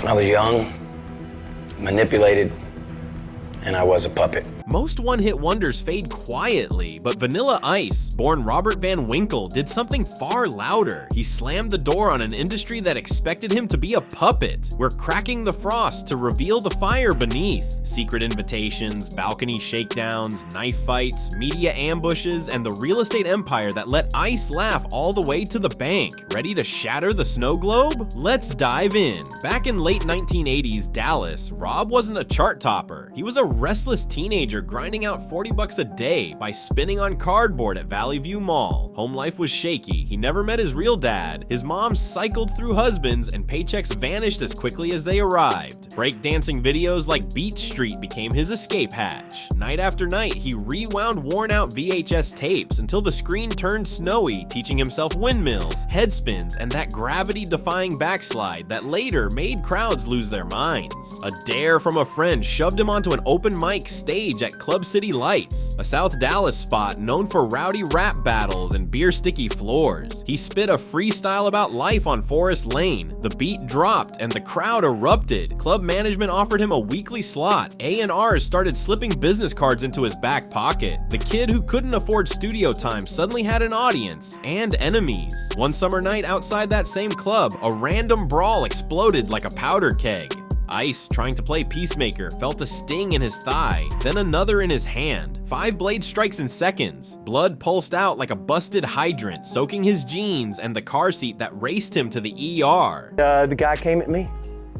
I was young, manipulated, and I was a puppet. Most one-hit wonders fade quietly, but Vanilla Ice, born Robert Van Winkle, did something far louder. He slammed the door on an industry that expected him to be a puppet. We're cracking the frost to reveal the fire beneath. Secret invitations, balcony shakedowns, knife fights, media ambushes, and the real estate empire that let Ice laugh all the way to the bank. Ready to shatter the snow globe? Let's dive in. Back in late 1980s Dallas, Rob wasn't a chart topper. He was a restless teenager grinding out $40 a day by spinning on cardboard at Valley View Mall. Home life was shaky. He never met his real dad. His mom cycled through husbands, and paychecks vanished as quickly as they arrived. Breakdancing videos like Beat Street became his escape hatch. Night after night, he rewound worn-out VHS tapes until the screen turned snowy, teaching himself windmills, head spins, and that gravity-defying backslide that later made crowds lose their minds. A dare from a friend shoved him onto an open mic stage at Club City Lights, a South Dallas spot known for rowdy rap battles and beer-sticky floors. He spit a freestyle about life on Forest Lane. The beat dropped and the crowd erupted. Club management offered him a weekly slot. A&Rs started slipping business cards into his back pocket. The kid who couldn't afford studio time suddenly had an audience and enemies. One summer night outside that same club, a random brawl exploded like a powder keg. Ice, trying to play peacemaker, felt a sting in his thigh, then another in his hand. 5 blade strikes in seconds. Blood pulsed out like a busted hydrant, soaking his jeans and the car seat that raced him to the ER. The guy came at me.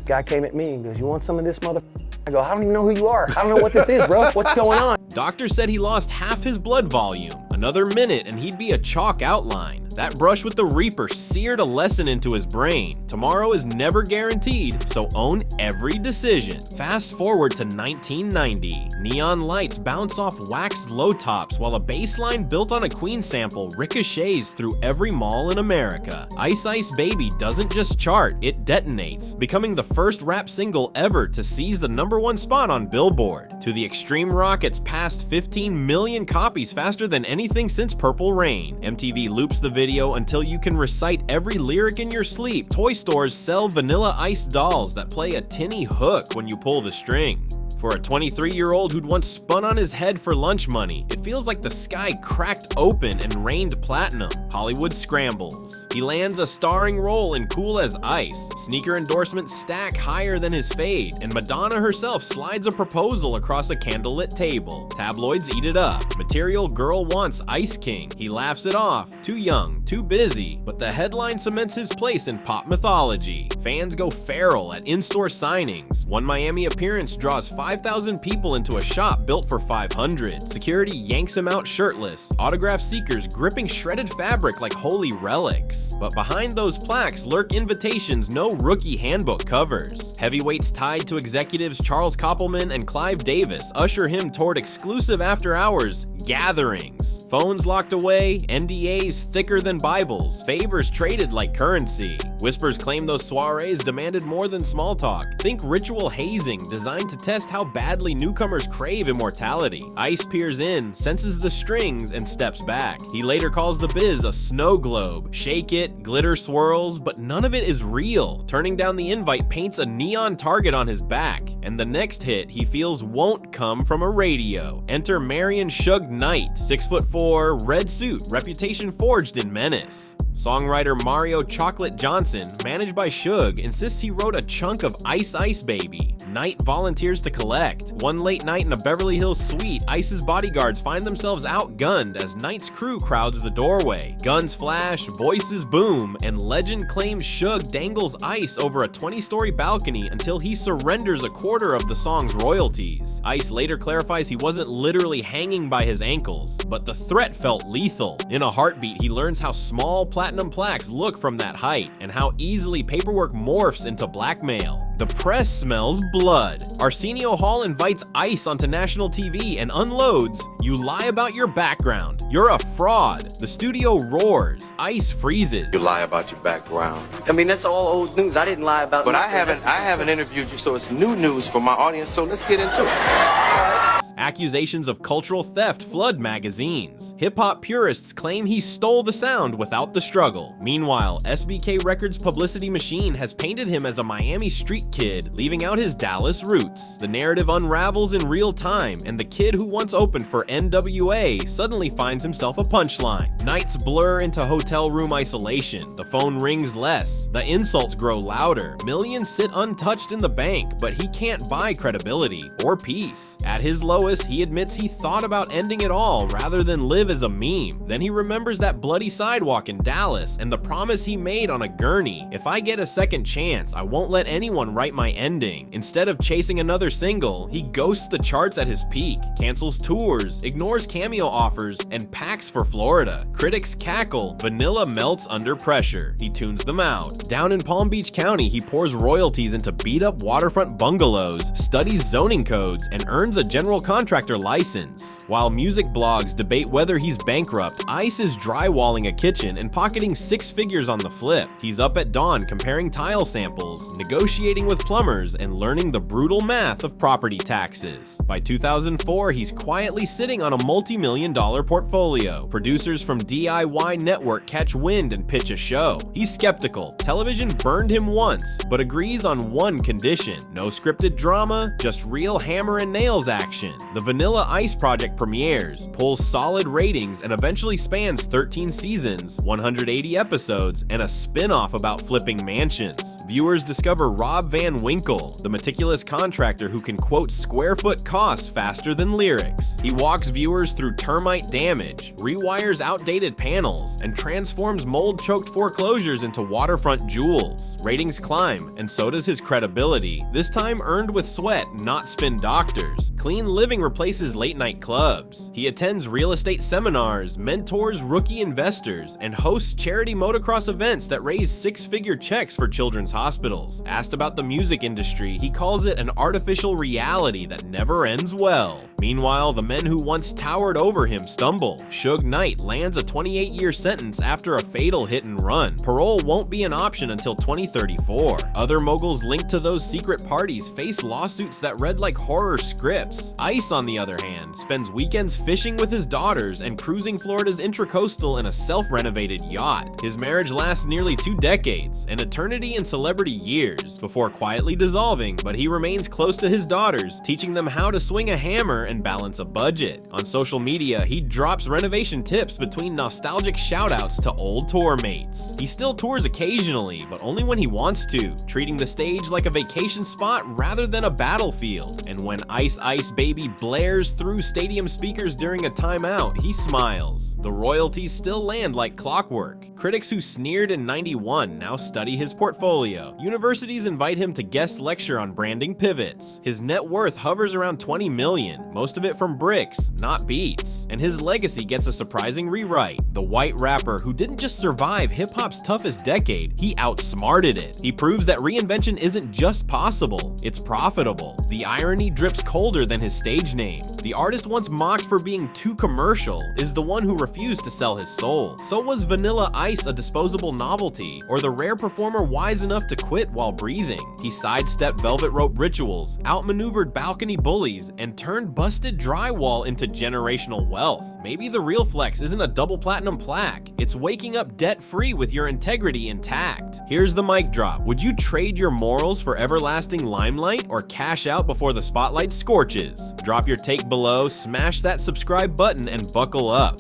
He goes, "You want some of this, mother?" I go, "I don't even know who you are. I don't know what this is, bro. What's going on?" Doctor said he lost half his blood volume. Another minute and he'd be a chalk outline. That brush with the Reaper seared a lesson into his brain. Tomorrow is never guaranteed, so own every decision. Fast forward to 1990. Neon lights bounce off waxed low tops while a bass line built on a Queen sample ricochets through every mall in America. Ice Ice Baby doesn't just chart, it detonates, becoming the first rap single ever to seize the #1 spot on Billboard. To the extreme rockets passed 15 million copies faster than anything since Purple Rain. MTV loops the video until you can recite every lyric in your sleep. Toy stores sell Vanilla Ice dolls that play a tinny hook when you pull the string. For a 23-year-old who'd once spun on his head for lunch money, it feels like the sky cracked open and rained platinum. Hollywood scrambles. He lands a starring role in Cool as Ice. Sneaker endorsements stack higher than his fade, and Madonna herself slides a proposal across a candlelit table. Tabloids eat it up. Material Girl wants Ice King. He laughs it off. Too young, too busy. But the headline cements his place in pop mythology. Fans go feral at in-store signings. One Miami appearance draws 5,000 people into a shop built for 500. Security yanks him out shirtless. Autograph seekers gripping shredded fabric like holy relics. But behind those plaques lurk invitations no rookie handbook covers. Heavyweights tied to executives Charles Koppelman and Clive Davis usher him toward exclusive after-hours gatherings. Phones locked away, NDAs thicker than Bibles, favors traded like currency. Whispers claim those soirees demanded more than small talk. Think ritual hazing designed to test how badly newcomers crave immortality. Ice peers in, senses the strings, and steps back. He later calls the biz a snow globe. Shake it, glitter swirls, but none of it is real. Turning down the invite paints a neon target on his back, and the next hit he feels won't come from a radio. Enter Marion Suge Knight, 6'4", red suit, reputation forged in menace. Songwriter Mario Chocolate Johnson, managed by Suge, insists he wrote a chunk of Ice Ice Baby. Knight volunteers to collect. One late night in a Beverly Hills suite, Ice's bodyguards find themselves outgunned as Knight's crew crowds the doorway. Guns flash, voices boom, and legend claims Suge dangles Ice over a 20-story balcony until he surrenders a quarter of the song's royalties. Ice later clarifies he wasn't literally hanging by his ankles, but the threat felt lethal. In a heartbeat, he learns how small platinum plaques look from that height, and how easily paperwork morphs into blackmail. The press smells blood. Arsenio Hall invites Ice onto national TV and unloads, "You lie about your background. You're a fraud." The studio roars. Ice freezes. You lie about your background. I mean, that's all old news. I didn't lie about But nothing. I haven't interviewed you, so it's new news for my audience, so let's get into it. Accusations of cultural theft flood magazines. Hip-hop purists claim he stole the sound without the struggle. Meanwhile, SBK Records' publicity machine has painted him as a Miami street East kid, leaving out his Dallas roots. The narrative unravels in real time, and the kid who once opened for NWA suddenly finds himself a punchline. Nights blur into hotel room isolation, the phone rings less, the insults grow louder, millions sit untouched in the bank, but he can't buy credibility or peace. At his lowest, he admits he thought about ending it all rather than live as a meme. Then he remembers that bloody sidewalk in Dallas and the promise he made on a gurney. If I get a second chance, I won't let anyone write my ending. Instead of chasing another single, he ghosts the charts at his peak, cancels tours, ignores cameo offers, and packs for Florida. Critics cackle, Vanilla melts under pressure. He tunes them out. Down in Palm Beach County, he pours royalties into beat-up waterfront bungalows, studies zoning codes, and earns a general contractor license. While music blogs debate whether he's bankrupt, Ice is drywalling a kitchen and pocketing 6 figures on the flip. He's up at dawn comparing tile samples, negotiating with plumbers, and learning the brutal math of property taxes. By 2004, he's quietly sitting on a multi-million-dollar portfolio. Producers from DIY Network catch wind and pitch a show. He's skeptical. Television burned him once, but agrees on one condition: no scripted drama, just real hammer and nails action. The Vanilla Ice project premieres, pulls solid ratings, and eventually spans 13 seasons, 180 episodes, and a spin-off about flipping mansions. Viewers discover Rob Van Winkle, the meticulous contractor who can quote square foot costs faster than lyrics. He walks viewers through termite damage, rewires outdated panels, and transforms mold-choked foreclosures into waterfront jewels. Ratings climb, and so does his credibility, this time earned with sweat, not spin doctors. Clean living replaces late-night clubs. He attends real estate seminars, mentors rookie investors, and hosts charity motocross events that raise 6-figure checks for children's hospitals. Asked about the music industry, he calls it an artificial reality that never ends well. Meanwhile, the men who once towered over him stumble. Suge Knight lands a 28-year sentence after a fatal hit and run. Parole won't be an option until 2034. Other moguls linked to those secret parties face lawsuits that read like horror scripts. Ice, on the other hand, spends weekends fishing with his daughters and cruising Florida's intracoastal in a self-renovated yacht. His marriage lasts nearly 2 decades, an eternity in celebrity years, before quietly dissolving, but he remains close to his daughters, teaching them how to swing a hammer and balance a budget. On social media, he drops renovation tips between nostalgic shoutouts to old tour mates. He still tours occasionally, but only when he wants to, treating the stage like a vacation spot rather than a battlefield. And when Ice Ice Baby blares through stadium speakers during a timeout, he smiles. The royalties still land like clockwork. Critics who sneered in '91 now study his portfolio. Universities invite him to guest lecture on branding pivots. His net worth hovers around $20 million, most of it from bricks, not beats. And his legacy gets a surprising rewrite. The white rapper who didn't just survive hip-hop's toughest decade, he outsmarted it. He proves that reinvention isn't just possible, it's profitable. The irony drips colder than his stage name. The artist once mocked for being too commercial is the one who refused to sell his soul. So was Vanilla Ice a disposable novelty, or the rare performer wise enough to quit while breathing? He sidestepped velvet rope rituals, outmaneuvered balcony bullies, and turned busted drywall into generational wealth. Maybe the real flex isn't a double platinum plaque, it's waking up debt-free with your integrity intact. Here's the mic drop. Would you trade your morals for everlasting limelight, or cash out before the spotlight scorches? Drop your take below, smash that subscribe button, and buckle up.